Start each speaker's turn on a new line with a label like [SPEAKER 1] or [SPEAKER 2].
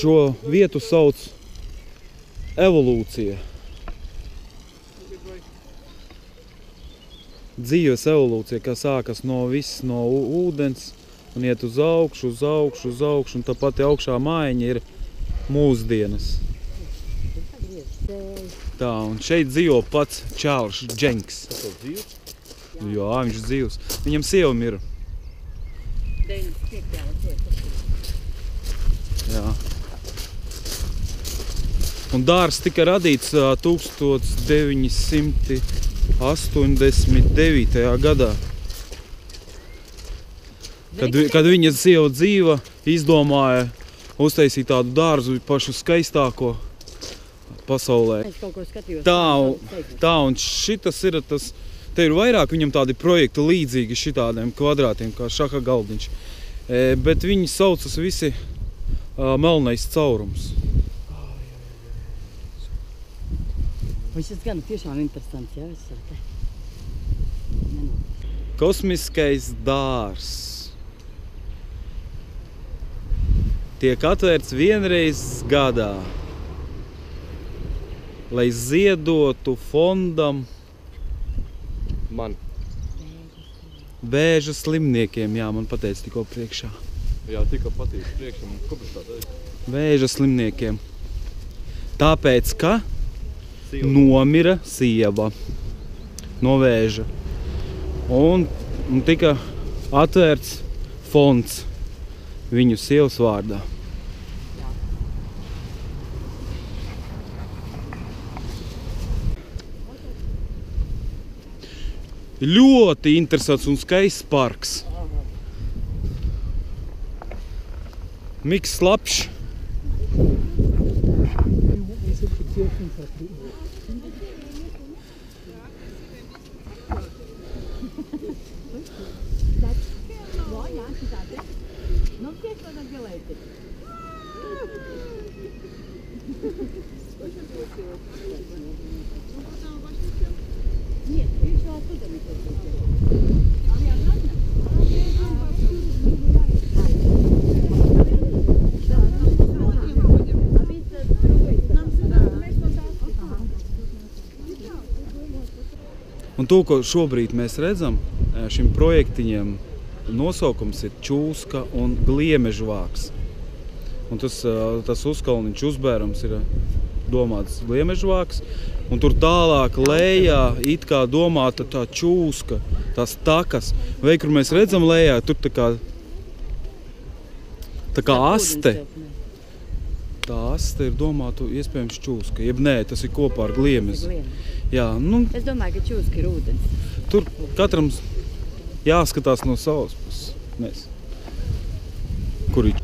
[SPEAKER 1] Šo vietu sauc evolūcija. Dzīves evolūcija, kā sākas no ūdens un iet uz augšu, un tā pati augšā mājiņa ir mūsdienas. Tā, un šeit dzīvo pats Čārls Dženks. Jā, viņš dzīvs. Viņam sieva mira. Jā. Un dārs tika radīts 1989. gadā. Kad viņa sieva dzīva izdomāja uztaisīt tādu dārzu pašu skaistāko pasaulē. Tā, un šitas ir tas, te ir vairāk viņam tādi projekti līdzīgi šitādiem kvadrātiem, kā šaha galdiņš. Bet viņi saucas visi melnais caurums.
[SPEAKER 2] Šis gan tiešām interesants, jā, es te.
[SPEAKER 1] Kosmiskais dārs tiek atvērts vienreiz gadā, lai ziedotu fondam Vēža slimniekiem. Jā, man pateica tikko priekšā.
[SPEAKER 3] Jā, tikko pateica priekšā, man kāpēc tā teica?
[SPEAKER 1] Vēža slimniekiem. Tāpēc, ka nomira sieva no vēža. Un tika atvērts fonds viņu sievas vārdā. Ļoti interesants un skaists parks. Miks Slapšs. Un to, ko šobrīd mēs redzam, šim projektiņiem nosaukums ir Čūska un Gliemežvāks. Un tas uzkalniņš uzbērams ir domāts Gliemežvāks. Un tur tālāk lejā it kā domāta tā Čūska, tās takas. Vai, kur mēs redzam lejā, tur tā kā aste. Tā aste ir domāta iespējams Čūska. Jeb nē, tas ir kopā ar Gliemezi. Jā, nu,
[SPEAKER 2] es domāju, ka Čūska ir ūdens.
[SPEAKER 1] Tur katram jāskatās no savas puses. Kur ir